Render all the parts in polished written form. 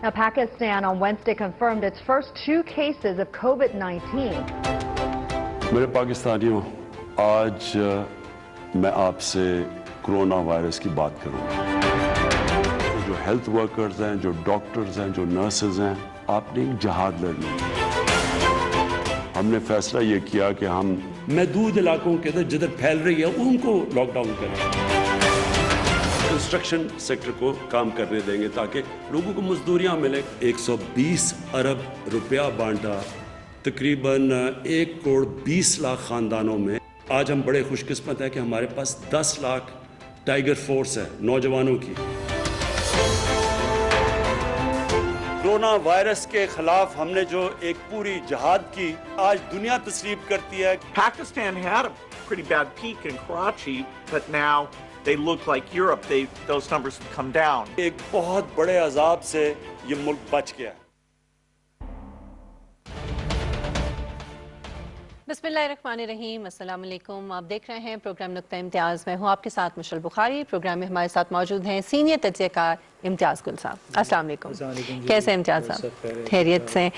Now, Pakistan on Wednesday confirmed its first 2 cases of COVID-19. میرے پاکستانیوں، آج میں آپ سے کرونا وائرس کی بات کروں گا۔ جو ہیلتھ ورکرز ہیں، جو ڈاکٹرز ہیں، جو نرسز ہیں، آپ نے ایک جہاد لڑنی ہے۔ ہم نے فیصلہ یہ کیا کہ ہم محدود علاقوں کے اندر جدھر پھیل رہی ہے ان کو لاک ڈاؤن کریں، کنسٹرکشن سیکٹر کو کام کرنے دیں گے تاکہ لوگوں کو مزدوریاں ملیں۔ 120 ارب روپیہ بانٹا تقریباً 1 کروڑ 20 لاکھ خاندانوں میں۔ آج ہم بڑے خوش قسمت ہیں کہ ہمارے پاس 10 لاکھ ٹائیگر فورس ہے نوجوانوں کی۔ کرونا وائرس کے خلاف ہم نے جو ایک پوری جہاد کی، آج دنیا تسلیم کرتی ہے۔ Pakistan had a pretty bad peak in Karachi, but now they look like Europe. Those numbers have come down. ایک بہت بڑے عذاب سے یہ ملک بچ گیا۔ بسم اللہ الرحمن الرحیم، السلام علیکم۔ آپ دیکھ رہے ہیں پروگرام نقطہ امتیاز۔ میں ہوں آپ کے ساتھ مشل بخاری۔ پروگرام میں ہمارے ساتھ موجود ہیں سینئر تجزیہ کار امتیاز گل صاحب۔ السلام علیکم۔ کیسے امتیاز صاحب؟ خیریت سے؟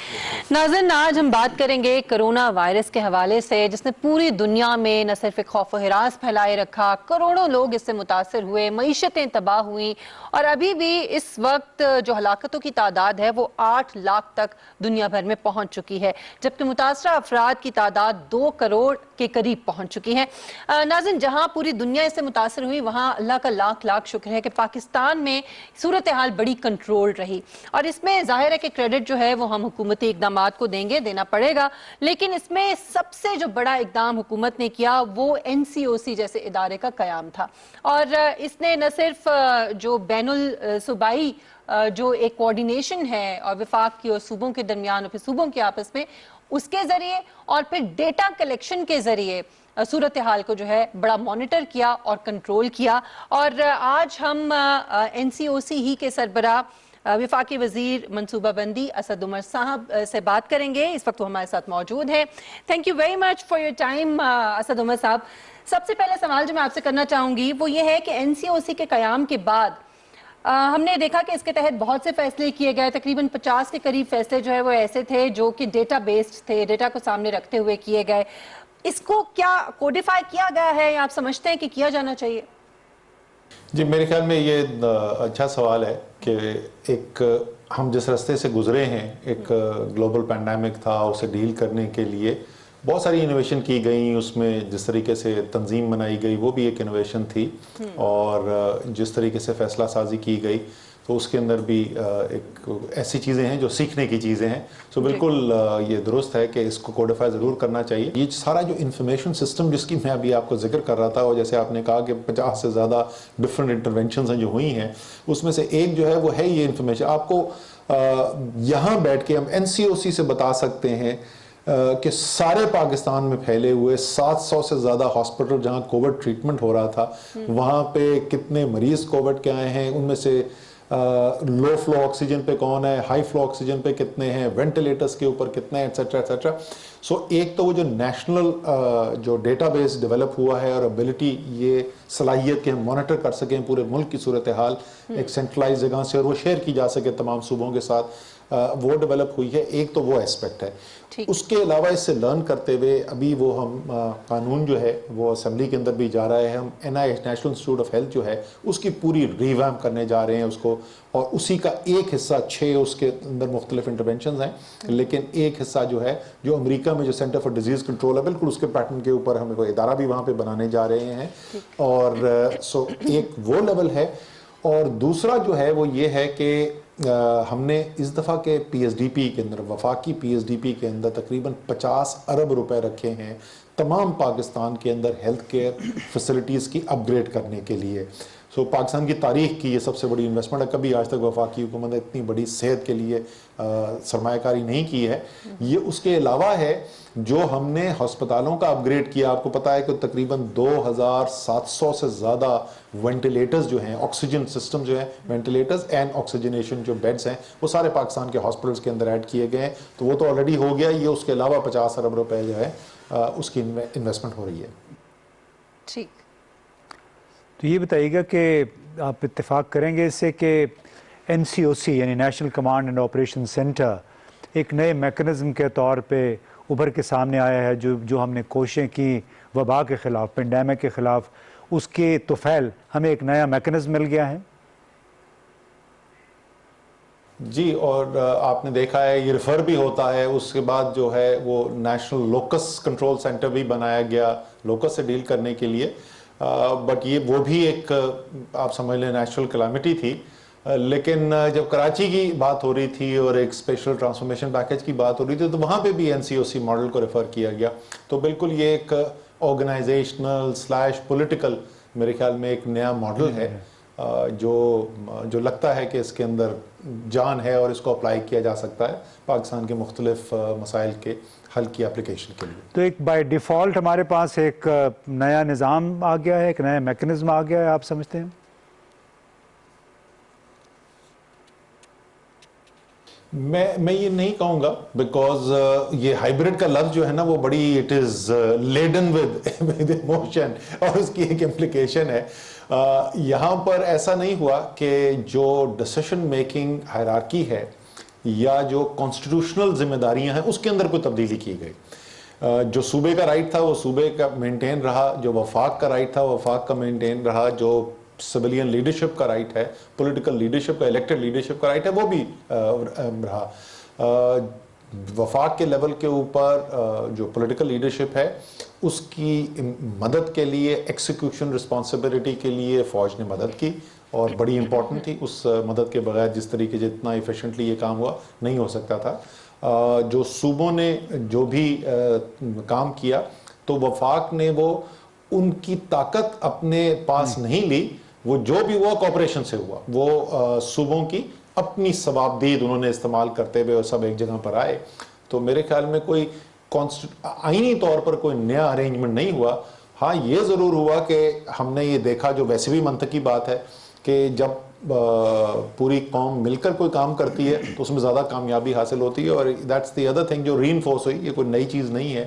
ناظرین، آج ہم بات کریں گے کرونا وائرس کے حوالے سے، جس نے پوری دنیا میں نہ صرف ایک خوف و ہراس پھیلائے رکھا، کروڑوں لوگ اس سے متاثر ہوئے، معیشتیں تباہ ہوئیں، اور ابھی بھی اس وقت جو ہلاکتوں کی تعداد ہے وہ 8 لاکھ تک دنیا بھر میں پہنچ چکی ہے، جبکہ متاثرہ افراد کی تعداد 2 کروڑ کے قریب پہنچ چکی ہے۔ ناظرین، جہاں پوری دنیا اس سے متاثر ہوئی، وہاں اللہ کا لاکھ لاکھ شکر ہے کہ پاکستان میں صورتحال بڑی کنٹرول رہی، اور اس میں ظاہر ہے کہ کریڈٹ جو ہے وہ ہم حکومتی اقدامات کو دیں گے، دینا پڑے گا، لیکن اس میں سب سے جو بڑا اقدام حکومت نے کیا وہ NCOC جیسے ادارے کا قیام تھا، اور اس نے نہ صرف جو بین الصوبائی جو ایک کوارڈینیشن ہے اور وفاق کی اور صوبوں کے درمیان اور پھر صوبوں کے آپس میں، اس کے ذریعے اور پھر ڈیٹا کلیکشن کے ذریعے صورتحال کو جو ہے بڑا مانیٹر کیا اور کنٹرول کیا۔ اور آج ہم NCOC ہی کے سربراہ وفاقی وزیر منصوبہ بندی اسد عمر صاحب سے بات کریں گے۔ اس وقت وہ ہمارے ساتھ موجود ہیں۔ Thank you very much for your time Asad Umar صاحب۔ سب سے پہلے سوال جو میں آپ سے کرنا چاہوں گی وہ یہ ہے کہ NCOC کے قیام کے بعد ہم نے دیکھا کہ اس کے تحت بہت سے فیصلے کیے گئے، تقریباً 50 کے قریب فیصلے جو ہے وہ ایسے تھے جو کہ ڈیٹا بیسڈ تھے، ڈیٹا کو سامنے رکھتے ہوئے کیے گئے۔ اس کو کیا کوڈیفائی کیا گیا ہے یا آپ سمجھتے ہیں کہ کیا جانا چاہیے؟ جی، میرے خیال میں یہ اچھا سوال ہے کہ ایک ہم جس راستے سے گزرے ہیں، ایک گلوبل پینڈیمک تھا، اسے ڈیل کرنے کے لیے بہت ساری انوویشن کی گئیں، اس میں جس طریقے سے تنظیم بنائی گئی وہ بھی ایک انوویشن تھی، اور جس طریقے سے فیصلہ سازی کی گئی تو اس کے اندر بھی ایک ایسی چیزیں ہیں جو سیکھنے کی چیزیں ہیں۔ سو بالکل یہ درست ہے کہ اس کو کوڈیفائی ضرور کرنا چاہیے۔ یہ سارا جو انفارمیشن سسٹم جس کی میں ابھی آپ کو ذکر کر رہا تھا، اور جیسے آپ نے کہا کہ 50 سے زیادہ ڈفرینٹ انٹرونشنز ہیں جو ہوئی ہیں، اس میں سے ایک جو ہے وہ ہے یہ انفارمیشن۔ آپ کو یہاں بیٹھ کے ہم NCOC سے بتا سکتے ہیں کہ سارے پاکستان میں پھیلے ہوئے 700 سے زیادہ ہاسپٹل جہاں کووڈ ٹریٹمنٹ ہو رہا تھا، وہاں پہ کتنے مریض کووڈ کے آئے ہیں، ان میں سے لو فلو آکسیجن پہ کون ہے، ہائی فلو آکسیجن پہ کتنے ہیں، وینٹیلیٹرز کے اوپر کتنے ہیں، ایٹسیٹرا ایٹسیٹرا۔ سو ایک تو وہ جو نیشنل جو ڈیٹا بیس ڈیولپ ہوا ہے اور ابیلٹی، یہ صلاحیت کہ ہم مانیٹر کر سکیں پورے ملک کی صورتحال ایک سینٹرلائز جگہ سے، اور وہ شیئر کی جا سکے تمام صوبوں کے ساتھ، وہ ڈیولپ ہوئی ہے۔ ایک تو وہ ایسپیکٹ ہے۔ اس کے علاوہ اس سے لرن کرتے ہوئے ابھی وہ ہم قانون جو ہے وہ اسمبلی کے اندر بھی جا رہا ہے، ہم NIH national institute of health جو ہے اس کی پوری ریویمپ کرنے جا رہے ہیں اس کو، اور اسی کا ایک حصہ 6 اس کے اندر مختلف انٹرونشنز ہیں، لیکن ایک حصہ جو ہے جو امریکہ میں جو سینٹر فار ڈیزیز کنٹرول ہے، بالکل اس کے پیٹرن کے اوپر ہم کوئی ادارہ بھی وہاں پہ بنانے جا رہے ہیں، اور سو ایک وہ لیول ہے۔ اور دوسرا جو ہے وہ یہ ہے کہ ہم نے اس دفعہ کے PSDP کے اندر، وفاقی PSDP کے اندر تقریباً 50 ارب روپے رکھے ہیں تمام پاکستان کے اندر ہیلتھ کیئر فیسلٹیز کی اپ گریڈ کرنے کے لیے۔ سو پاکستان کی تاریخ کی یہ سب سے بڑی انویسٹمنٹ ہے، کبھی آج تک وفاقی حکومت نے اتنی بڑی صحت کے لیے سرمایہ کاری نہیں کی ہے۔ یہ اس کے علاوہ ہے جو ہم نے ہسپتالوں کا اپ گریڈ کیا، آپ کو پتا ہے کہ تقریباً 2700 سے زیادہ وینٹیلیٹرز جو ہیں، آکسیجن سسٹم جو ہیں، وینٹیلیٹرز اینڈ آکسیجنیشن جو بیڈز ہیں، وہ سارے پاکستان کے ہاسپٹلز کے اندر ایڈ کیے گئے ہیں، تو وہ تو آلریڈی ہو گیا، یہ اس کے علاوہ 50 ارب روپے جو ہے اس کی انویسٹمنٹ ہو رہی ہے۔ ٹھیک، تو یہ بتائیے گا کہ آپ اتفاق کریں گے اس سے کہ NCOC یعنی national command and operation centre ایک نئے میکنزم کے طور پہ ابھر کے سامنے آیا ہے، جو ہم نے کوششیں کی وبا کے خلاف، پینڈیمک کے خلاف، اس کے توفیل ہمیں ایک نیا میکنزم مل گیا ہے؟ جی، اور آپ نے دیکھا ہے یہ ریفر بھی ہوتا ہے، اس کے بعد جو ہے وہ نیشنل لوکس کنٹرول سینٹر بھی بنایا گیا لوکس سے ڈیل کرنے کے لیے، بٹ یہ وہ بھی ایک آپ سمجھ لیں نیچرل کلیمٹی تھی، لیکن جب کراچی کی بات ہو رہی تھی اور ایک اسپیشل ٹرانسفارمیشن پیکج کی بات ہو رہی تھی تو وہاں پہ بھی NCOC ماڈل کو ریفر کیا گیا، تو بالکل یہ ایک آرگنائزیشنل / پولیٹیکل میرے خیال میں ایک نیا ماڈل ہے جو لگتا ہے کہ اس کے اندر جان ہے اور اس کو اپلائی کیا جا سکتا ہے پاکستان کے مختلف مسائل کے حل کی اپلیکیشن کے لیے۔ تو ایک بائی ڈیفالٹ ہمارے پاس ایک نیا نظام آ گیا ہے، ایک نیا میکنزم آ گیا ہے، آپ سمجھتے ہیں؟ میں یہ نہیں کہوں گا، بیکاز یہ ہائیبریڈ کا لفظ جو ہے نا وہ بڑی it is laden with emotion اور اس کی ایک امپلیکیشن ہے۔ یہاں پر ایسا نہیں ہوا کہ جو ڈیسیشن میکنگ ہائرارکی ہے یا جو کانسٹیٹیوشنل ذمہ داریاں ہیں اس کے اندر کوئی تبدیلی کی گئی۔ جو صوبے کا رائٹ تھا وہ صوبے کا مینٹین رہا، جو وفاق کا رائٹ تھا وہ وفاق کا مینٹین رہا، جو سویلین لیڈرشپ کا رائٹ ہے، پولیٹیکل لیڈرشپ کا، الیکٹڈ لیڈرشپ کا رائٹ ہے وہ بھی رہا۔ وفاق کے لیول کے اوپر جو پولیٹیکل لیڈرشپ ہے اس کی مدد کے لیے، ایکسیکیوشن رسپانسبلٹی کے لیے فوج نے مدد کی اور بڑی امپورٹنٹ تھی۔ اس مدد کے بغیر جس طریقے سے اتنا ایفیشنٹلی یہ کام ہوا نہیں ہو سکتا تھا۔ جو صوبوں نے جو بھی کام کیا تو وفاق نے وہ ان کی طاقت اپنے پاس نہیں لی، وہ جو بھی ہوا کوپریشن سے ہوا، وہ صوبوں کی اپنی ثوابدید انہوں نے استعمال کرتے ہوئے اور سب ایک جگہ پر آئے۔ تو میرے خیال میں کوئی آئینی طور پر کوئی نیا ارینجمنٹ نہیں ہوا۔ ہاں یہ ضرور ہوا کہ ہم نے یہ دیکھا، جو ویسے بھی منطقی بات ہے، کہ جب پوری قوم مل کر کوئی کام کرتی ہے تو اس میں زیادہ کامیابی حاصل ہوتی ہے، اور دیٹس دی ادر تھنگ جو ری انفورس ہوئی۔ یہ کوئی نئی چیز نہیں ہے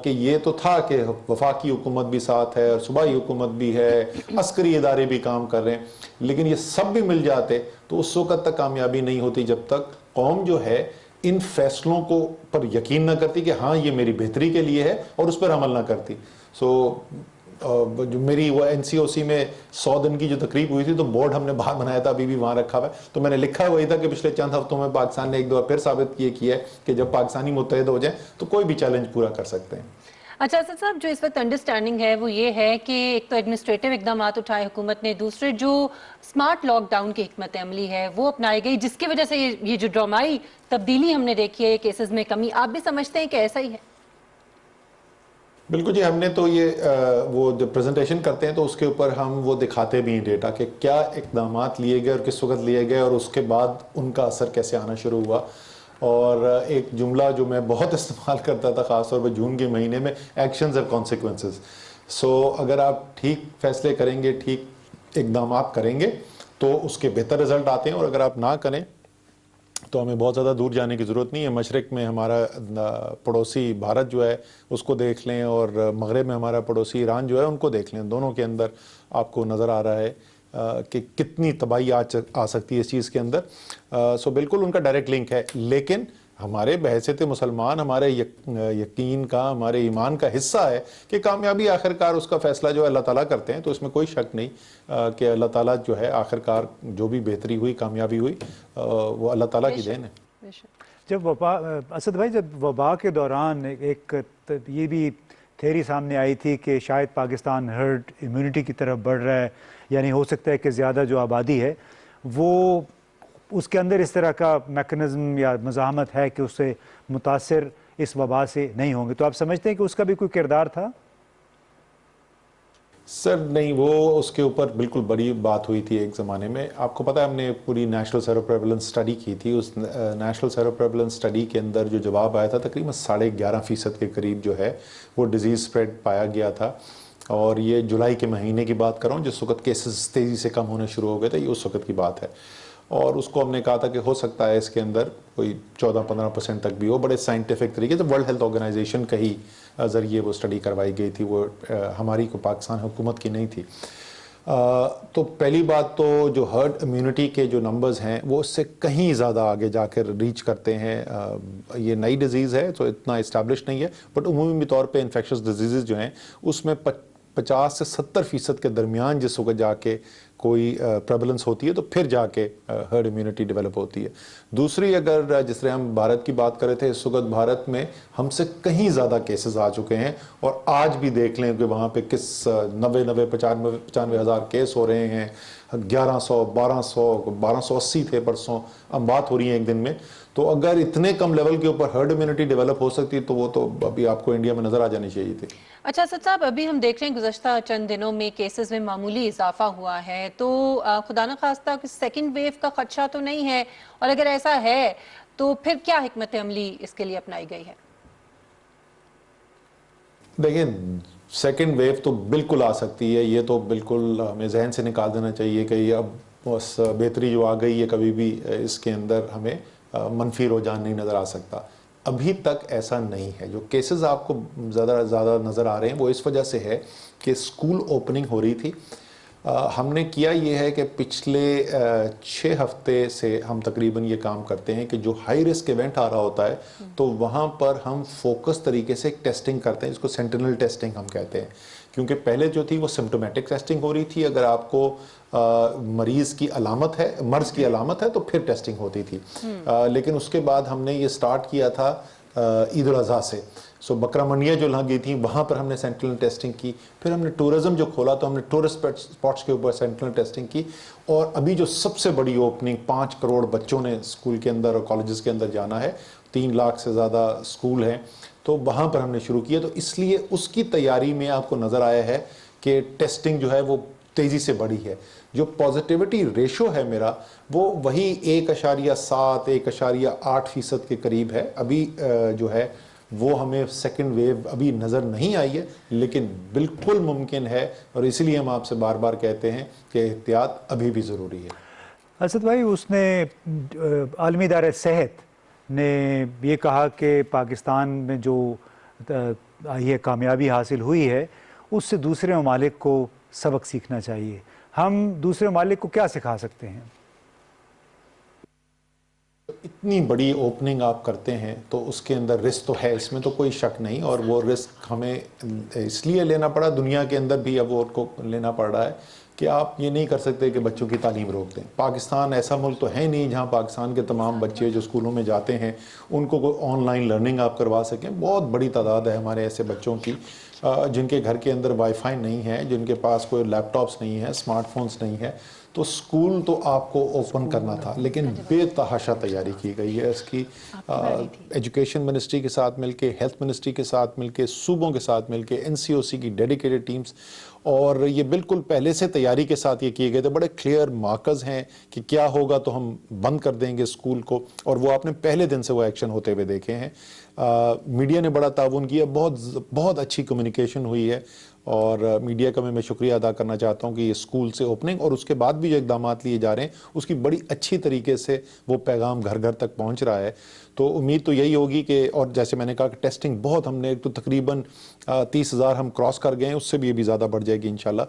کہ یہ تو تھا کہ وفاقی حکومت بھی ساتھ ہے اور صوبائی حکومت بھی ہے، عسکری ادارے بھی کام کر رہے ہیں، لیکن یہ سب بھی مل جاتے تو اس وقت تک کامیابی نہیں ہوتی جب تک قوم جو ہے ان فیصلوں کو پر یقین نہ کرتی کہ ہاں یہ میری بہتری کے لیے ہے اور اس پر عمل نہ کرتی۔ جو میری وہ NCOC میں 100 دن کی جو تقریب ہوئی تھی تو بورڈ ہم نے باہر بنایا تھا، ابھی بھی وہاں رکھا ہوا ہے، تو میں نے لکھا وہی تھا کہ پچھلے چند ہفتوں میں پاکستان نے ایک دو پھر ثابت کیا ہے کہ جب پاکستانی متحد ہو جائیں تو کوئی بھی چیلنج پورا کر سکتے ہیں۔ اچھا اسد صاحب، جو اس وقت انڈرسٹینڈنگ ہے وہ یہ ہے کہ ایک تو ایڈمنسٹریٹو اقدامات اٹھائے حکومت نے، دوسرے جو سمارٹ لاک ڈاؤن کی حکمت عملی ہے وہ اپنائی گئی، جس کی وجہ سے یہ جو ڈرامائی تبدیلی ہم نے دیکھی ہے کیسز میں کمی، آپ بھی سمجھتے ہیں کہ ایسا ہی ہے؟ بالکل جی، ہم نے تو یہ وہ جب پریزنٹیشن کرتے ہیں تو اس کے اوپر ہم وہ دکھاتے بھی ہیں ڈیٹا کہ کیا اقدامات لیے گئے اور کس وقت لیے گئے اور اس کے بعد ان کا اثر کیسے آنا شروع ہوا۔ اور ایک جملہ جو میں بہت استعمال کرتا تھا خاص طور پہ جون کے مہینے میں، ایکشنز ہیو کانسیکوینسز۔ سو اگر آپ ٹھیک فیصلے کریں گے، ٹھیک اقدامات کریں گے تو اس کے بہتر رزلٹ آتے ہیں، اور اگر آپ نہ کریں تو ہمیں بہت زیادہ دور جانے کی ضرورت نہیں ہے۔ مشرق میں ہمارا پڑوسی بھارت جو ہے اس کو دیکھ لیں، اور مغرب میں ہمارا پڑوسی ایران جو ہے ان کو دیکھ لیں، دونوں کے اندر آپ کو نظر آ رہا ہے کہ کتنی تباہی آ سکتی ہے اس چیز کے اندر۔ سو بالکل ان کا ڈائریکٹ لنک ہے، لیکن ہمارے بحیثیت مسلمان ہمارے یقین کا، ہمارے ایمان کا حصہ ہے کہ کامیابی آخرکار اس کا فیصلہ جو ہے اللہ تعالیٰ کرتے ہیں، تو اس میں کوئی شک نہیں کہ اللہ تعالیٰ جو ہے آخرکار جو بھی بہتری ہوئی، کامیابی ہوئی، وہ اللہ تعالیٰ کی دین ہے۔ جب اسد بھائی، جب وبا کے دوران ایک یہ بھی تھیری سامنے آئی تھی کہ شاید پاکستان ہرڈ امیونٹی کی طرف بڑھ رہا ہے، یعنی ہو سکتا ہے کہ زیادہ جو آبادی ہے وہ اس کے اندر اس طرح کا میکنزم یا مزاحمت ہے کہ اس سے متاثر اس وبا سے نہیں ہوں گے، تو آپ سمجھتے ہیں کہ اس کا بھی کوئی کردار تھا؟ سر نہیں، وہ اس کے اوپر بالکل بڑی بات ہوئی تھی ایک زمانے میں۔ آپ کو پتہ ہے ہم نے پوری نیشنل سیرو پریولنس اسٹڈی کی تھی، اس نیشنل سیرو پریولنس اسٹڈی کے اندر جو جواب آیا تھا تقریباً 11.5% کے قریب جو ہے وہ ڈیزیز اسپریڈ پایا گیا تھا، اور یہ جولائی کے مہینے کی بات کر رہا ہوں جس وقت کیسز تیزی سے کم ہونے شروع ہو گئے تھے، یہ اس وقت کی بات ہے۔ اور اس کو ہم نے کہا تھا کہ ہو سکتا ہے اس کے اندر کوئی 14-15% تک بھی ہو، بڑے سائنٹیفک طریقے سے ورلڈ ہیلتھ آرگنائزیشن کا ہی ذریعے وہ اسٹڈی کروائی گئی تھی، وہ ہماری کو پاکستان حکومت کی نہیں تھی۔ تو پہلی بات تو جو ہرڈ امیونٹی کے جو نمبرز ہیں وہ اس سے کہیں زیادہ آگے جا کر ریچ کرتے ہیں. یہ نئی ڈیزیز ہے تو اتنا اسٹیبلش نہیں ہے, بٹ عمومی طور پہ انفیکشس ڈیزیزز جو ہیں اس میں 50 سے 70% کے درمیان جس وقت جا کے کوئی پریولنس ہوتی ہے تو پھر جا کے ہرڈ امیونٹی ڈیولپ ہوتی ہے. دوسری, اگر جس طرح ہم بھارت کی بات کر رہے تھے, اس وقت بھارت میں ہم سے کہیں زیادہ کیسز آ چکے ہیں, اور آج بھی دیکھ لیں کہ وہاں پہ کس 95 ہزار کیس ہو رہے ہیں, 1100 1280 تھے پرسوں, اب بات ہو رہی ہے ایک دن میں. تو اگر اتنے کم لیول کے اوپر ہرڈ امیونٹی ڈیولپ ہو سکتی تو وہ تو ابھی آپ کو انڈیا میں نظر آ جانی چاہیے تھی. اچھا اسد صاحب, ابھی ہم دیکھ رہے ہیں گزشتہ چند دنوں میں کیسز میں معمولی اضافہ ہوا ہے, تو خدا نخواستہ سیکنڈ ویو کا خدشہ تو نہیں ہے, اور اگر ایسا ہے تو پھر کیا حکمت عملی اس کے لیے اپنائی گئی ہے؟ دیکھیں, سیکنڈ ویو تو بالکل آ سکتی ہے, یہ تو بالکل ہمیں ذہن سے نکال دینا چاہیے کہ یہ اب بس بہتری جو آ گئی ہے, کبھی بھی اس کے اندر ہمیں منفی رجحان نہیں نظر آ سکتا. ابھی تک ایسا نہیں ہے. جو کیسز آپ کو زیادہ نظر آ رہے ہیں وہ اس وجہ سے ہے کہ اسکول اوپننگ ہو رہی تھی. ہم نے کیا یہ ہے کہ پچھلے 6 ہفتے سے ہم تقریباً یہ کام کرتے ہیں کہ جو ہائی رسک ایونٹ آ رہا ہوتا ہے تو وہاں پر ہم فوکس طریقے سے ایک ٹیسٹنگ کرتے ہیں, جس کو سینٹینل ٹیسٹنگ ہم کہتے ہیں. کیونکہ پہلے جو تھی وہ سمپٹومیٹک ٹیسٹنگ ہو رہی تھی, اگر آپ کو مریض کی علامت ہے, مرض کی علامت ہے تو پھر ٹیسٹنگ ہوتی تھی. لیکن اس کے بعد ہم نے یہ سٹارٹ کیا تھا عید الاضحیٰ سے. سو بکرا منڈیاں جو لگی تھیں وہاں پر ہم نے سینٹینل ٹیسٹنگ کی. پھر ہم نے ٹورزم جو کھولا تو ہم نے ٹورسٹ اسپاٹس کے اوپر سینٹینل ٹیسٹنگ کی. اور ابھی جو سب سے بڑی اوپننگ 5 کروڑ بچوں نے اسکول کے اندر اور کالجز کے اندر جانا ہے, 3 لاکھ سے زیادہ اسکول ہیں, تو وہاں پر ہم نے شروع کیا. تو اس لیے اس کی تیاری میں آپ کو نظر آیا ہے کہ ٹیسٹنگ جو ہے وہ تیزی سے بڑھی ہے. جو پازیٹیوٹی ریشو ہے میرا وہ وہی 1.7 1.8% کے قریب ہے. ابھی جو ہے وہ ہمیں سیکنڈ ویو ابھی نظر نہیں آئی ہے, لیکن بالکل ممکن ہے, اور اسی لیے ہم آپ سے بار بار کہتے ہیں کہ احتیاط ابھی بھی ضروری ہے. اسد بھائی, اس نے عالمی ادارہ صحت نے یہ کہا کہ پاکستان میں جو یہ کامیابی حاصل ہوئی ہے اس سے دوسرے ممالک کو سبق سیکھنا چاہیے. ہم دوسرے ممالک کو کیا سکھا سکتے ہیں؟ اتنی بڑی اوپننگ آپ کرتے ہیں تو اس کے اندر رسک تو ہے, اس میں تو کوئی شک نہیں, اور وہ رسک ہمیں اس لیے لینا پڑا, دنیا کے اندر بھی اب وہ کو لینا پڑ رہا ہے کہ آپ یہ نہیں کر سکتے کہ بچوں کی تعلیم روک دیں. پاکستان ایسا ملک تو ہے نہیں جہاں پاکستان کے تمام بچے جو اسکولوں میں جاتے ہیں ان کو کوئی آن لائن لرننگ آپ کروا سکیں. بہت بڑی تعداد ہے ہمارے ایسے بچوں کی جن کے گھر کے اندر وائی فائی نہیں ہے, جن کے پاس کوئی لیپ ٹاپس نہیں ہے, اسمارٹ فونز نہیں ہے. تو اسکول تو آپ کو اوپن کرنا تھا, لیکن بے تحاشا تیاری کی گئی ہے اس کی. ایجوکیشن منسٹری کے ساتھ مل کے, ہیلتھ منسٹری کے ساتھ مل کے, صوبوں کے ساتھ مل کے, NCOC کی ڈیڈیکیٹڈ ٹیمز, اور یہ بالکل پہلے سے تیاری کے ساتھ یہ کیے گئے تھے. بڑے کلیئر مارکرز ہیں کہ کیا ہوگا تو ہم بند کر دیں گے اسکول کو, اور وہ آپ نے پہلے دن سے وہ ایکشن ہوتے ہوئے دیکھے ہیں. میڈیا نے بڑا تعاون کیا, بہت اچھی کمیونیکیشن ہوئی ہے, اور میڈیا کا میں شکریہ ادا کرنا چاہتا ہوں کہ یہ اسکول سے اوپننگ اور اس کے بعد بھی جو اقدامات لیے جا رہے ہیں اس کی بڑی اچھی طریقے سے وہ پیغام گھر گھر تک پہنچ رہا ہے. تو امید تو یہی ہوگی کہ, اور جیسے میں نے کہا کہ ٹیسٹنگ بہت ہم نے تو تقریباً 30,000 ہم کراس کر گئے ہیں, اس سے بھی یہ بھی زیادہ بڑھ جائے گی انشاءاللہ.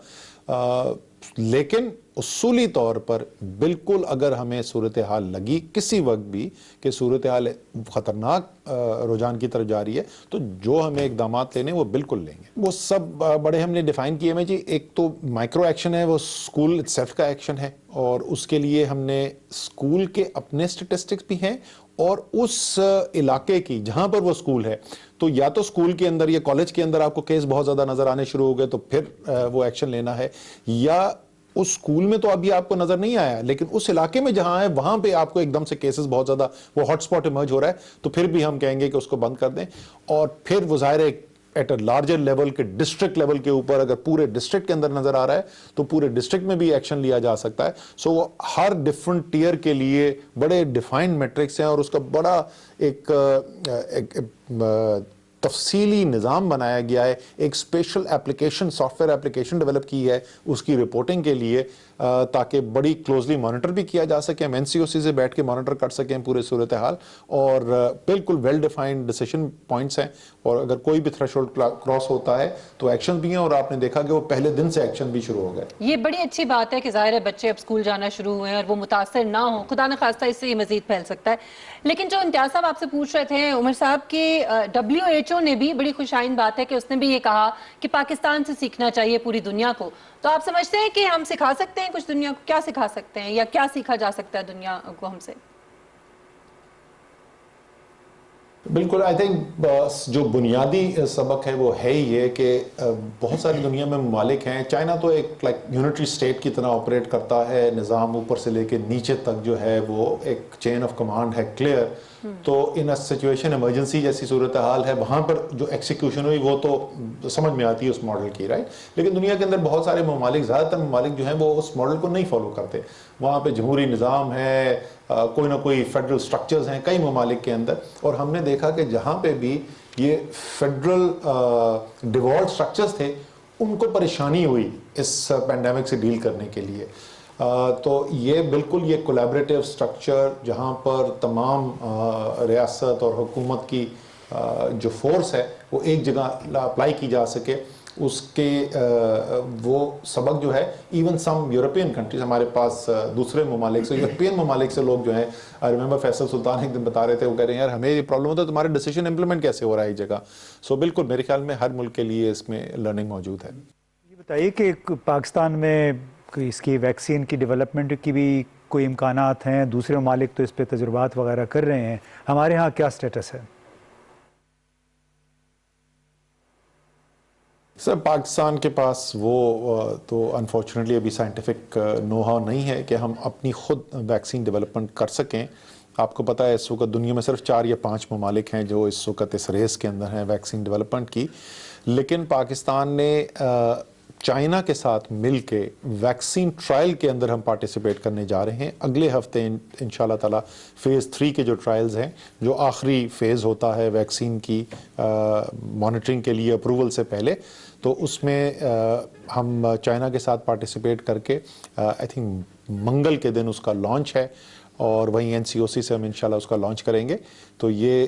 لیکن اصولی طور پر بالکل اگر ہمیں صورتحال لگی کسی وقت بھی کہ صورتحال خطرناک رجحان کی طرف جا رہی ہے تو جو ہمیں اقدامات لینے وہ بالکل لیں گے. وہ سب بڑے ہم نے ڈیفائن کیے ہیں جی. ایک تو مائکرو ایکشن ہے, وہ اسکول سیلف کا ایکشن ہے, اور اس کے لیے ہم نے اسکول کے اپنے اسٹیٹسٹکس بھی ہیں, اور اس علاقے کی جہاں پر وہ اسکول ہے تو یا تو اسکول کے اندر یا کالج کے اندر آپ کو کیس بہت زیادہ نظر آنے شروع ہو گئے تو پھر وہ ایکشن لینا ہے, یا اس اسکول میں تو ابھی آپ کو نظر نہیں آیا لیکن اس علاقے میں جہاں ہے وہاں پہ آپ کو ایک دم سے کیسز بہت زیادہ وہ ہاٹ سپاٹ ایمرج ہو رہا ہے تو پھر بھی ہم کہیں گے کہ اس کو بند کر دیں. اور پھر وہ ظاہر ہے ایٹ اے لارجر لیول کے ڈسٹرکٹ لیول کے اوپر اگر پورے ڈسٹرکٹ کے اندر نظر آ رہا ہے تو پورے ڈسٹرکٹ میں بھی ایکشن لیا جا سکتا ہے. سو ہر ڈفرنٹ ٹیئر کے لیے بڑے ڈیفائنڈ میٹرکس ہیں اور اس کا بڑا ایک تفصیلی نظام بنایا گیا ہے، ایک special application soft where application develop کی ہے اس کی رپورٹنگ کے لیے، تاکہ بڑی کلوزلی مانیٹر بھی کیا جا سکے، ہم NCOC سے بیٹھ کے مانیٹر کر سکیں پورے صورتحال، اور بالکل ویل ڈیفائنڈ ڈیسیشن پوائنٹس ہیں، اور اگر کوئی بھی تھریشولڈ کراس ہوتا ہے تو ایکشن بھی ہیں، اور آپ نے دیکھا کہ وہ پہلے دن سے ایکشن بھی شروع ہو گئے۔ یہ بڑی اچھی بات ہے کہ ظاہر ہے بچے اب اسکول جانا شروع ہوئے ہیں اور وہ متاثر نہ ہوں، خدا نخواستہ اس سے یہ مزید پھیل سکتا ہے۔ لیکن جو امتیاز صاحب آپ سے پوچھ رہے تھے عمر صاحب کہ WHO نے بھی بڑی خوشائن بات ہے کہ اس نے بھی یہ کہا کہ پاکستان سے سیکھنا چاہیے پوری دنیا کو، تو آپ سمجھتے ہیں کہ ہم سکھا سکتے ہیں کچھ دنیا کو؟ کیا سکھا سکتے ہیں یا کیا سیکھا جا سکتا ہے دنیا کو ہم سے؟ بالکل، آئی تھنک جو بنیادی سبق ہے وہ ہے ہی یہ کہ بہت ساری دنیا میں ممالک ہیں، چائنا تو ایک لائک یونٹری اسٹیٹ کی طرح آپریٹ کرتا ہے، نظام اوپر سے لے کے نیچے تک جو ہے وہ ایک چین آف کمانڈ ہے کلیئر، تو ان سچویشن ایمرجنسی جیسی صورتحال ہے وہاں پر جو ایکسیکیوشن ہوئی وہ تو سمجھ میں آتی ہے اس ماڈل کی، رائٹ؟ لیکن دنیا کے اندر بہت سارے ممالک، زیادہ تر ممالک جو ہیں وہ اس ماڈل کو نہیں فالو کرتے، وہاں پہ جمہوری نظام ہے، کوئی نہ کوئی فیڈرل سٹرکچرز ہیں کئی ممالک کے اندر، اور ہم نے دیکھا کہ جہاں پہ بھی یہ فیڈرل ڈیوالٹ سٹرکچرز تھے ان کو پریشانی ہوئی اس پینڈیمک سے ڈیل کرنے کے لیے، تو یہ بالکل یہ کولیبریٹیو سٹرکچر جہاں پر تمام ریاست اور حکومت کی جو فورس ہے وہ ایک جگہ اپلائی کی جا سکے، اس کے وہ سبق جو ہے ایون سم یورپین کنٹریز، ہمارے پاس دوسرے ممالک سے، یورپین ممالک سے لوگ جو ہیں، آئی ریمبر فیصل سلطان ایک دن بتا رہے تھے، وہ کہہ رہے ہیں یار ہمیں یہ پرابلم ہوتا ہے تمہارے ڈیسیشن امپلیمنٹ کیسے ہو رہا ہے ایک جگہ، سو بالکل میرے خیال میں ہر ملک کے لیے اس میں لرننگ موجود ہے۔ یہ بتائیے کہ پاکستان میں اس کی ویکسین کی ڈیولپمنٹ کی بھی کوئی امکانات ہیں؟ دوسرے ممالک تو اس پہ تجربات وغیرہ کر رہے ہیں، ہمارے ہاں کیا سٹیٹس ہے؟ سر پاکستان کے پاس وہ تو انفارچونیٹلی ابھی سائنٹیفک نو ہاؤ نہیں ہے کہ ہم اپنی خود ویکسین ڈیولپمنٹ کر سکیں۔ آپ کو پتہ ہے اس وقت دنیا میں صرف 4 یا 5 ممالک ہیں جو اس وقت اس ریس کے اندر ہیں ویکسین ڈیولپمنٹ کی، لیکن پاکستان نے چائنا کے ساتھ مل کے ویکسین ٹرائل کے اندر ہم پارٹیسپیٹ کرنے جا رہے ہیں۔ اگلے ہفتے انشاءاللہ تعالی فیز 3 کے جو ٹرائلز ہیں، جو آخری فیز ہوتا ہے ویکسین کی مانیٹرنگ کے لیے اپروول سے پہلے، تو اس میں ہم چائنا کے ساتھ پارٹیسپیٹ کر کے آئی تھنک منگل کے دن اس کا لانچ ہے، اور وہیں NCOC سے ہم انشاءاللہ اس کا لانچ کریں گے۔ تو یہ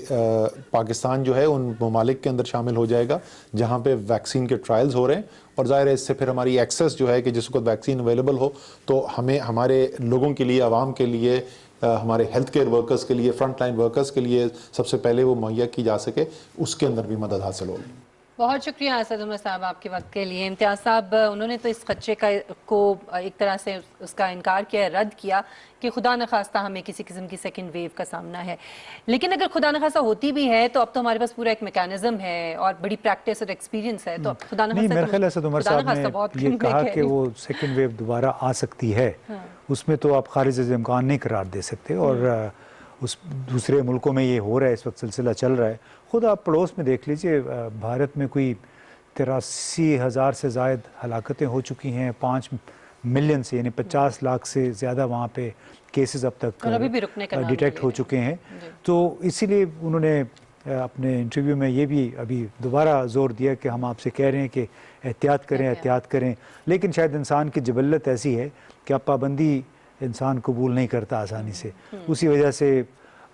پاکستان جو ہے ان ممالک کے اندر شامل ہو جائے گا جہاں پہ ویکسین کے ٹرائلز ہو رہے ہیں، اور ظاہر ہے اس سے پھر ہماری ایکسیس جو ہے کہ جس وقت ویکسین اویلیبل ہو تو ہمیں ہمارے لوگوں کے لیے، عوام کے لیے، ہمارے ہیلتھ کیئر ورکرز کے لیے، فرنٹ لائن ورکرز کے لیے سب سے پہلے وہ مہیا کی جا سکے، اس کے اندر بھی مدد حاصل ہوگی۔ بہت شکریہ اسد عمر صاحب آپ کے وقت کے لیے۔ امتیاز صاحب، انہوں نے تو اس خدشے کو ایک طرح سے اس کا انکار کیا، رد کیا کہ خدا نخواستہ ہمیں کسی قسم کی سیکنڈ ویو کا سامنا ہے، لیکن اگر خدا نخواستہ ہوتی بھی ہے تو اب تو ہمارے پاس پورا ایک میکانزم ہے اور بڑی پریکٹس اور ایکسپیرینس ہے، تو خدا نہیں، میرے خیال ہے اسد عمر صاحب نے یہ کہا کہ وہ سیکنڈ ویو دوبارہ آ سکتی ہے، اس میں تو آپ خارج از امکان نہیں قرار دے سکتے، اور اس دوسرے ملکوں میں یہ ہو رہا ہے، اس وقت سلسلہ چل رہا ہے۔ خود آپ پڑوس میں دیکھ لیجئے، بھارت میں کوئی 83,000 سے زائد ہلاکتیں ہو چکی ہیں، 5 ملین سے یعنی 50 لاکھ سے زیادہ وہاں پہ کیسز اب تک ڈیٹیکٹ ہو چکے ہیں۔ تو اسی لیے انہوں نے اپنے انٹرویو میں یہ بھی ابھی دوبارہ زور دیا کہ ہم آپ سے کہہ رہے ہیں کہ احتیاط کریں، احتیاط کریں، لیکن شاید انسان کی جبلت ایسی ہے کہ اب پابندی انسان قبول نہیں کرتا آسانی سے، اسی وجہ سے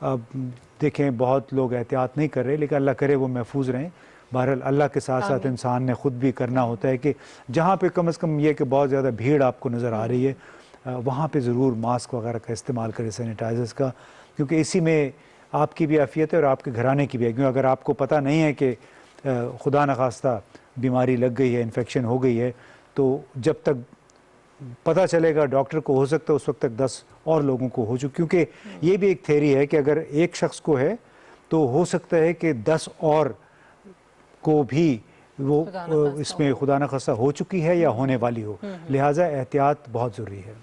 اب دیکھیں بہت لوگ احتیاط نہیں کر رہے، لیکن اللہ کرے وہ محفوظ رہیں۔ بہرحال اللہ کے ساتھ ساتھ انسان نے خود بھی کرنا ہوتا ہے کہ جہاں پہ کم از کم یہ کہ بہت زیادہ بھیڑ آپ کو نظر آ رہی ہے، وہاں پہ ضرور ماسک وغیرہ کا استعمال کریں، سینیٹائزرز کا، کیونکہ اسی میں آپ کی بھی عافیت ہے اور آپ کے گھرانے کی بھی ہے، کیونکہ اگر آپ کو پتہ نہیں ہے کہ خدا نخواستہ بیماری لگ گئی ہے، انفیکشن ہو گئی ہے، تو جب تک پتہ چلے گا ڈاکٹر کو، ہو سکتا ہے اس وقت تک 10 اور لوگوں کو ہو چکے، کیونکہ یہ بھی ایک تھیوری ہے کہ اگر ایک شخص کو ہے تو ہو سکتا ہے کہ 10 اور کو بھی وہ اس میں خدا نخواستہ ہو چکی ہے یا ہونے والی ہو، لہٰذا احتیاط بہت ضروری ہے۔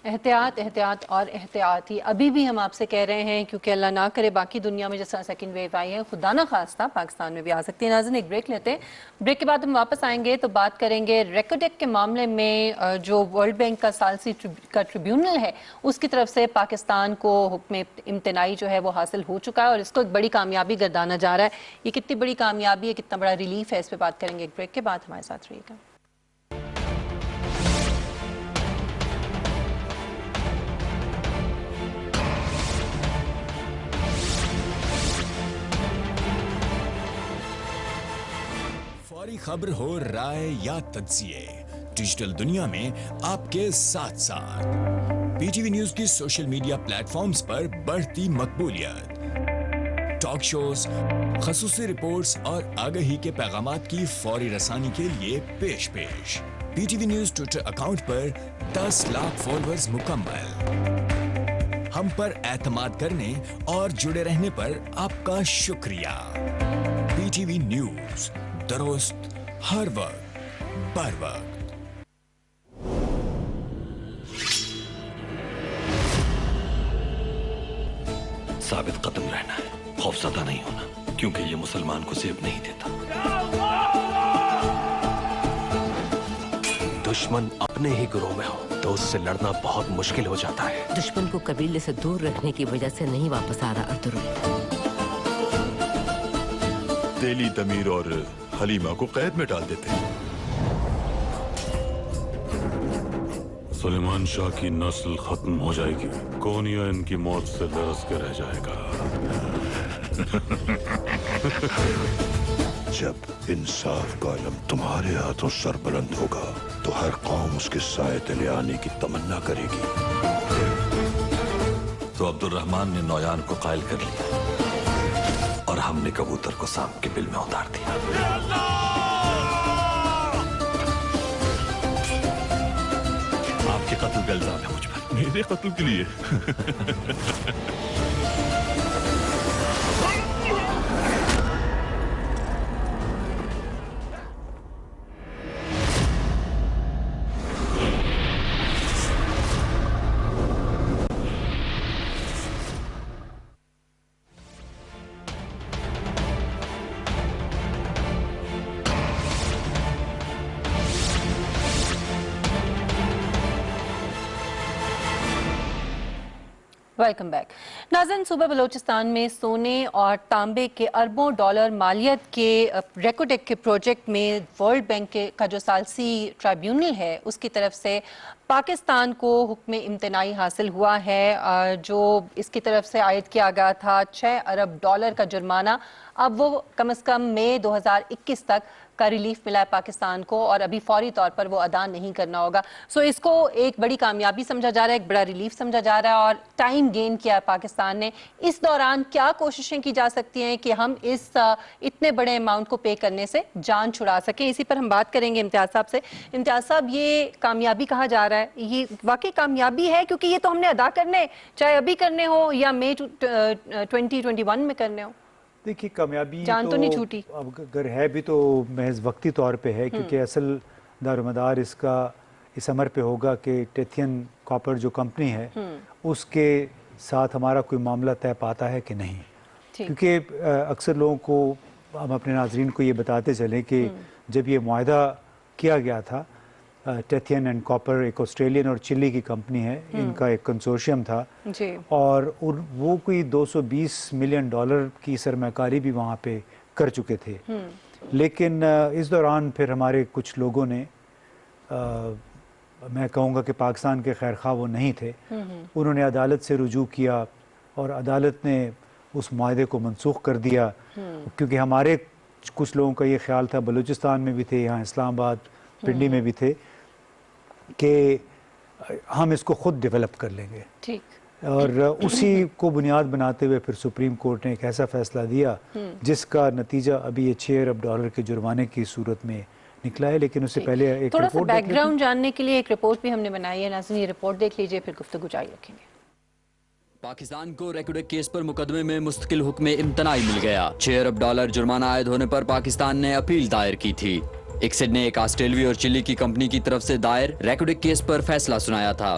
احتیاط احتیاط اور احتیاط ہی ابھی بھی ہم آپ سے کہہ رہے ہیں، کیونکہ اللہ نہ کرے باقی دنیا میں جیسا سیکنڈ ویو آئی ہے، خدا نہ خواستہ پاکستان میں بھی آ سکتی ہے۔ ناظرین ایک بریک لیتے ہیں، بریک کے بعد ہم واپس آئیں گے تو بات کریں گے ریکوڈیک کے معاملے میں جو ورلڈ بینک کا ثالثی کا ٹریبیونل ہے اس کی طرف سے پاکستان کو حکم امتناعی جو ہے وہ حاصل ہو چکا ہے اور اس کو ایک بڑی کامیابی گردانا جا رہا ہے۔ یہ کتنی بڑی کامیابی ہے، کتنا بڑا ریلیف ہے، اس پہ بات کریں گے ایک بریک کے بعد، ہمارے ساتھ رہیے گا۔ فوری خبر ہو، رائے یا تجزیے، ڈیجیٹل دنیا میں آپ کے ساتھ ساتھ پی ٹی وی نیوز کی سوشل میڈیا پلیٹ فارمز پر بڑھتی مقبولیت، ٹاک شوز، خصوصی رپورٹس اور آگہی کے پیغامات کی فوری رسانی کے لیے پیش P T V news Twitter account پر 10 لاکھ فالوورز مکمل۔ ہم پر اعتماد کرنے اور جڑے رہنے پر آپ کا شکریہ۔ پی ٹی وی نیوز، درست ہر وقت بر وقت۔ ثابت قدم رہنا ہے، خوفزدہ نہیں ہونا، کیونکہ یہ مسلمان کو زیب نہیں دیتا۔ دشمن اپنے ہی گروہ میں ہو تو اس سے لڑنا بہت مشکل ہو جاتا ہے۔ دشمن کو قبیلے سے دور رکھنے کی وجہ سے نہیں واپس آ رہا ارطغرل۔ تیلی دمیر اور حلیمہ کو قید میں ڈال دیتے ہیں۔ سلیمان شاہ کی نسل ختم ہو جائے گی، کونیا ان کی موت سے لرز کے رہ جائے گا۔ جب انصاف کا علم تمہارے ہاتھوں سر بلند ہوگا تو ہر قوم اس کے سائے تلے آنے کی تمنا کرے گی۔ تو عبد الرحمن نے نویان کو قائل کر لیا اور ہم نے کبوتر کو سانپ کے بل میں اتار دیا۔ آپ کے قتل کا الزام ہے مجھ پر۔ میرے قتل کے لیے؟ Welcome back. ناظرین، صوبہ بلوچستان میں سونے اور تانبے کے اربوں ڈالر مالیت کے ریکوڈیک کے پروجیکٹ میں ورلڈ بینک کا جو ثالثی ٹرائیبیونل ہے اس کی طرف سے پاکستان کو حکم امتناعی حاصل ہوا ہے، جو اس کی طرف سے عائد کیا گیا تھا 6 ارب ڈالر کا جرمانہ، اب وہ کم از کم مئی 2021 تک کا ریلیف ملا ہے پاکستان کو، اور ابھی فوری طور پر وہ ادا نہیں کرنا ہوگا۔ سو اس کو ایک بڑی کامیابی سمجھا جا رہا ہے، ایک بڑا ریلیف سمجھا جا رہا ہے، اور ٹائم گین کیا ہے پاکستان نے۔ اس دوران کیا کوششیں کی جا سکتی ہیں کہ ہم اس اتنے بڑے اماؤنٹ کو پے کرنے سے جان چھڑا سکیں؟ اسی پر ہم بات کریں گے امتیاز صاحب سے۔ امتیاز صاحب، یہ کامیابی کہا جا رہا ہے، یہ واقعی کامیابی ہے؟ کیونکہ یہ تو ہم نے ادا کرنے، چاہے ابھی کرنے ہو یا مئی 2021 میں کرنے ہو۔ دیکھیے، کامیابی جان تو نہیں چھوٹی، اب اگر ہے بھی تو محض وقتی طور پہ ہے، کیونکہ اصل دار و مدار اس کا اس امر پہ ہوگا کہ ٹیتھین کاپر جو کمپنی ہے اس کے ساتھ ہمارا کوئی معاملہ طے پاتا ہے کہ نہیں، کیونکہ اکثر لوگوں کو، ہم اپنے ناظرین کو یہ بتاتے چلیں کہ جب یہ معاہدہ کیا گیا تھا، ٹیتھین اینڈ کاپر ایک آسٹریلین اور چلی کی کمپنی ہے، ان کا ایک کنسورشیم تھا، اور وہ کوئی $220 ملین کی سرمایہ کاری بھی وہاں پہ کر چکے تھے۔ لیکن اس دوران پھر ہمارے کچھ لوگوں نے، میں کہوں گا کہ پاکستان کے خیر خواہ وہ نہیں تھے، انہوں نے عدالت سے رجوع کیا اور عدالت نے اس معاہدے کو منسوخ کر دیا، کیونکہ ہمارے کچھ لوگوں کا یہ خیال تھا، بلوچستان میں بھی تھے، یہاں اسلام آباد پنڈی میں بھی تھے، کہ ہم اس کو خود ڈیولپ کر لیں گے، اور اسی کو بنیاد بناتے ہوئے پھر سپریم کورٹ نے ایک ایسا فیصلہ دیا جس کا نتیجہ ابھی یہ 6 ارب ڈالر کے جرمانے کی صورت میں نکلا ہے۔ لیکن اس سے پہلے ایک تھوڑا سا بیک گراؤنڈ جاننے کے لیے ایک رپورٹ بھی ہم نے بنائی ہے، ناظرین یہ رپورٹ دیکھ لیجئے، پھر گفتگو جاری رکھیں گے۔ پاکستان کو ریکوڈیک کیس پر مقدمے میں مستقل حکم امتناعی مل گیا۔ 6 ارب ڈالر جرمانہ عائد ہونے پر پاکستان نے اپیل دائر کی تھی۔ ایک سڈنی، ایک آسٹریلوی اور چلی کی کمپنی کی طرف سے دائر ریکوڈیک کیس پر فیصلہ سنایا تھا۔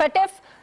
FATF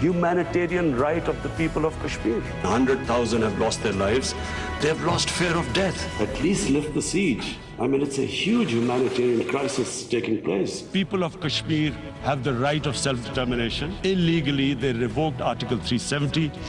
humanitarian right of the people of Kashmir. 100,000 have lost their lives. They have lost fear of death. At least lift the siege. I mean, it's a huge humanitarian crisis taking place. People of Kashmir have the right of self-determination. Illegally, they revoked Article 370.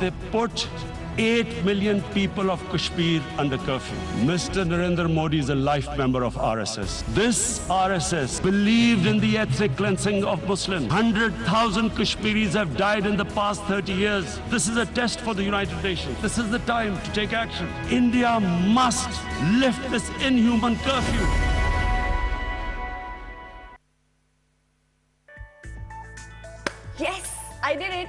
They put 8 million people of Kashmir under curfew. Mr. Narendra Modi is a life member of RSS. This RSS believed in the ethnic cleansing of Muslims. 100,000 Kashmiris have died in the past 30 years. This is a test for the United Nations. This is the time to take action. India must lift this inhuman curfew. Yes, I did it.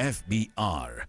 FBR।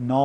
9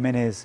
MNAs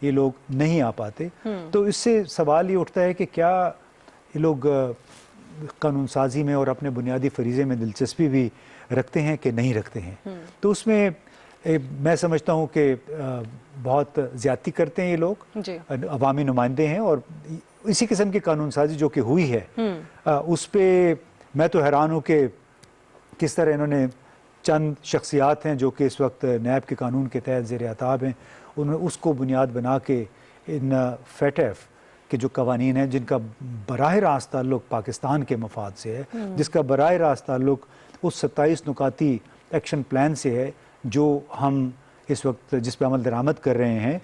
یہ لوگ نہیں آ پاتے. تو اس سے سوال یہ اٹھتا ہے کہ کیا یہ لوگ قانون سازی میں اور اپنے بنیادی فریضے میں دلچسپی بھی رکھتے ہیں کہ نہیں رکھتے ہیں. تو اس میں میں سمجھتا ہوں کہ بہت زیادتی کرتے ہیں یہ لوگ, عوامی نمائندے ہیں, اور اسی قسم کی قانون سازی جو کہ ہوئی ہے اس پہ میں تو حیران ہوں کہ کس طرح انہوں نے چند شخصیات ہیں جو کہ اس وقت نیب کے قانون کے تحت زیر اعتاب ہیں, انہوں نے اس کو بنیاد بنا کے ان فیٹیف کے جو قوانین ہیں جن کا براہ راست تعلق پاکستان کے مفاد سے ہے, جس کا براہ راست تعلق اس 27 نکاتی ایکشن پلان سے ہے جو ہم اس وقت جس پہ عمل درآمد کر رہے ہیں,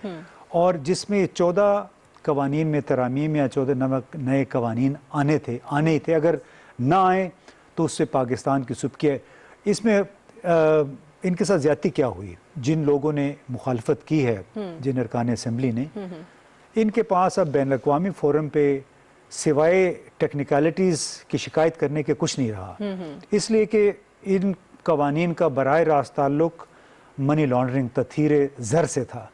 اور جس میں 14 قوانین میں ترامیم یا 14 نئے قوانین آنے ہی تھے. اگر نہ آئیں تو اس سے پاکستان کی سبکی ہے. اس میں ان کے ساتھ زیادتی کیا ہوئی؟ جن لوگوں نے مخالفت کی ہے, جن ارکان اسمبلی نے, ان کے پاس اب بین الاقوامی فورم پہ سوائے ٹیکنیکلٹیز کی شکایت کرنے کے کچھ نہیں رہا, اس لیے کہ ان قوانین کا براہ راست تعلق منی لانڈرنگ, تطہیر زر سے تھا.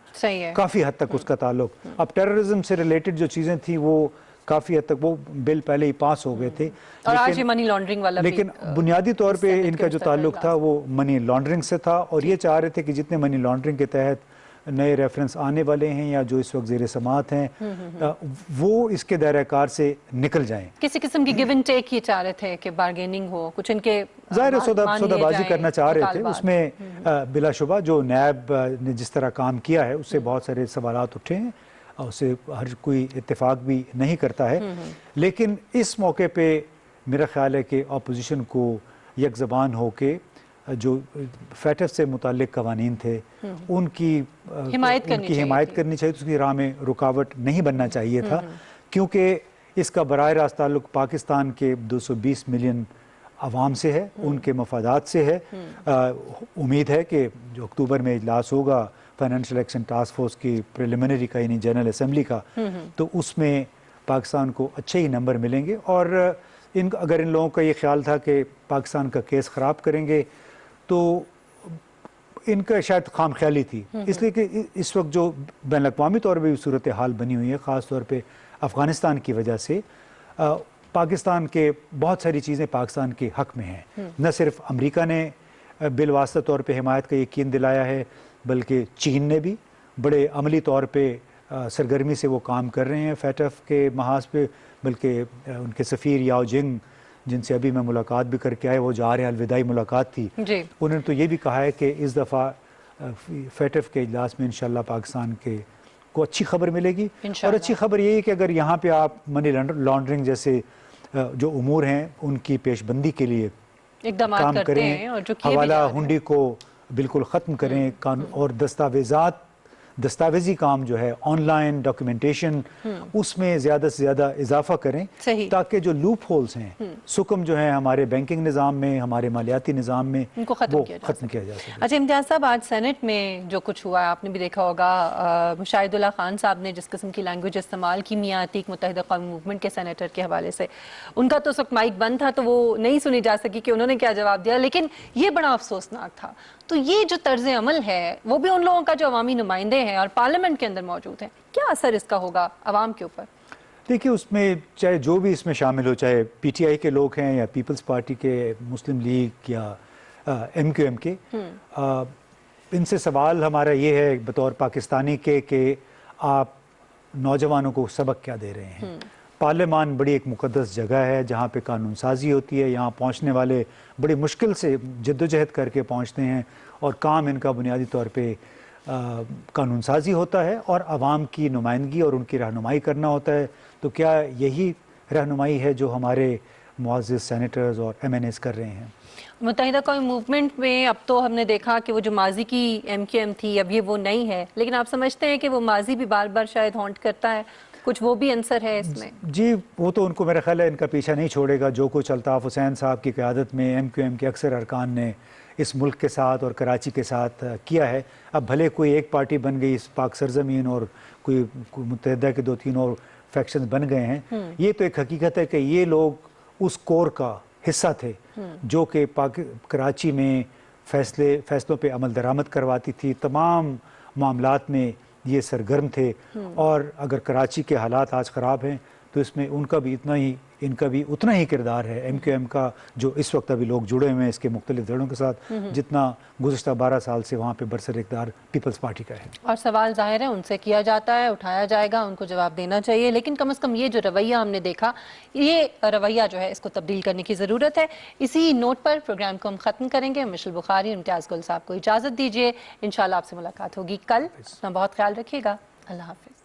کافی حد تک اس کا تعلق. اب ٹیررزم سے ریلیٹڈ جو چیزیں تھیں وہ کافی حد تک وہ بل پہلے ہی پاس ہو گئے تھے, اور آج یہ منی لانڈرنگ والا لیکن بنیادی طور پہ ان کا جو تعلق تھا وہ منی لانڈرنگ سے تھا, اور یہ چاہ رہے تھے کہ جتنے منی لانڈرنگ کے تحت نئے ریفرنس آنے والے ہیں یا جو اس وقت زیر سماعت ہیں وہ اس کے دائرہ کار سے نکل جائیں. کسی قسم کی گیو اینڈ ٹیک یہ چاہ رہے تھے کہ بارگیننگ ہو, کچھ ان کے ظاہر سودا بازی کرنا چاہ رہے تھے. اس میں بلا شبہ جو نیب نے جس طرح کام کیا ہے اس سے بہت سارے سوالات اٹھے ہیں, اور اسے ہر کوئی اتفاق بھی نہیں کرتا ہے. لیکن اس موقع پہ میرا خیال ہے کہ اپوزیشن کو یک زبان ہو کے جو فیٹف سے متعلق قوانین تھے ان کی حمایت کرنی چاہیے, اس کی راہ میں رکاوٹ نہیں بننا چاہیے تھا, کیونکہ اس کا براہ راست تعلق پاکستان کے 220 ملین عوام سے ہے, ان کے مفادات سے ہے. امید ہے کہ جو اکتوبر میں اجلاس ہوگا فائنینشیل ایکشن ٹاسک فورس کی پریلیمنری کا یعنی جنرل اسمبلی کا, تو اس میں پاکستان کو اچھے ہی نمبر ملیں گے. اور اگر ان لوگوں کا یہ خیال تھا کہ پاکستان کا کیس خراب کریں گے تو ان کا شاید خام خیالی تھی, اس لیے کہ اس وقت جو بین الاقوامی طور پہ صورتحال بنی ہوئی ہے خاص طور پہ افغانستان کی وجہ سے, پاکستان کے بہت ساری چیزیں پاکستان کے حق میں ہیں. نہ صرف امریکہ نے بالواسطہ طور پہ حمایت کا یقین دلایا ہے بلکہ چین نے بھی بڑے عملی طور پہ سرگرمی سے وہ کام کر رہے ہیں فیٹف کے محاذ پہ, بلکہ ان کے سفیر یاو جنگ جن سے ابھی میں ملاقات بھی کر کے آئے, وہ جا رہے ہیں الوداعی ملاقات تھی, انہوں نے تو یہ بھی کہا ہے کہ اس دفعہ فیٹف کے اجلاس میں انشاءاللہ پاکستان کو اچھی خبر ملے گی. اور اچھی خبر یہ ہے کہ اگر یہاں پہ آپ منی لانڈرنگ جیسے جو امور ہیں ان کی پیش بندی کے لیے کام کریں, حوالہ ہنڈی کو بالکل ختم کریں, اور دستاویزی کام جو ہے آن لائن ڈاکیومنٹیشن اس میں زیادہ سے زیادہ اضافہ کریں, تاکہ جو لوپ ہولز ہیں سکم جو ہیں ہمارے بینکنگ نظام میں, ہمارے مالیاتی نظام میں, ان کو ختم کیا جا سکے. اچھا امتیاز صاحب, آج سینٹ میں جو کچھ ہوا ہے آپ نے بھی دیکھا ہوگا, مشاہد اللہ خان صاحب نے جس قسم کی لینگویج استعمال کی میاں عتیق متحدہ قومی موومنٹ کے سینیٹر کے حوالے سے, ان کا تو اس وقت مائک بند تھا تو وہ نہیں سنی جا سکی کہ انہوں نے کیا جواب دیا, لیکن یہ بڑا افسوسناک تھا. تو یہ جو طرز عمل ہے وہ بھی ان لوگوں کا جو عوامی نمائندے ہیں اور پارلیمنٹ کے اندر موجود ہیں, کیا اثر اس کا ہوگا عوام کے اوپر؟ دیکھیے اس میں چاہے جو بھی اس میں شامل ہو, چاہے پی ٹی آئی کے لوگ ہیں یا پیپلز پارٹی کے, مسلم لیگ یا ایم کیو ایم کے, ان سے سوال ہمارا یہ ہے بطور پاکستانی کے کہ آپ نوجوانوں کو سبق کیا دے رہے ہیں. پارلیمان بڑی ایک مقدس جگہ ہے جہاں پہ قانون سازی ہوتی ہے, یہاں پہنچنے والے بڑی مشکل سے جدوجہد کر کے پہنچتے ہیں, اور کام ان کا بنیادی طور پہ قانون سازی ہوتا ہے اور عوام کی نمائندگی اور ان کی رہنمائی کرنا ہوتا ہے. تو کیا یہی رہنمائی ہے جو ہمارے معزز سینیٹرز اور ایم این ایز کر رہے ہیں؟ متحدہ قومی موومنٹ میں اب تو ہم نے دیکھا کہ وہ جو ماضی کی ایم کیو ایم تھی اب یہ وہ نہیں ہے, لیکن آپ سمجھتے ہیں کہ وہ ماضی بھی بار بار شاید ہانٹ کرتا ہے, کچھ وہ بھی عنصر ہے اس میں؟ جی وہ تو ان کو میرا خیال ہے ان کا پیچھا نہیں چھوڑے گا. جو کچھ الطاف حسین صاحب کی قیادت میں ایم کیو ایم کے اکثر ارکان نے اس ملک کے ساتھ اور کراچی کے ساتھ کیا ہے, اب بھلے کوئی ایک پارٹی بن گئی اس پاک سرزمین اور کوئی متحدہ کے 2-3 اور فیکشنز بن گئے ہیں, یہ تو ایک حقیقت ہے کہ یہ لوگ اس کور کا حصہ تھے جو کہ کراچی میں فیصلوں پہ عمل درآمد کرواتی تھی, تمام معاملات میں یہ سرگرم تھے، اور اگر کراچی کے حالات آج خراب ہیں تو اس میں ان کا بھی اتنا ہی کردار ہے، ایم کیو ایم کا، جو اس وقت ابھی لوگ جڑے ہوئے ہیں اس کے مختلف دھڑوں کے ساتھ، جتنا گزشتہ 12 سال سے وہاں پہ برسر اقتدار پیپلز پارٹی کا ہے۔ اور سوال ظاہر ہے ان سے کیا جاتا ہے، اٹھایا جائے گا، ان کو جواب دینا چاہیے، لیکن کم از کم یہ جو رویہ ہم نے دیکھا، یہ رویہ جو ہے اس کو تبدیل کرنے کی ضرورت ہے۔ اسی نوٹ پر پروگرام کو ہم ختم کریں گے۔ مشل بخاری، امتیاز گل صاحب کو اجازت دیجیے، انشاءاللہ آپ سے ملاقات ہوگی کل۔ اپنا بہت خیال رکھیے گا، اللہ حافظ۔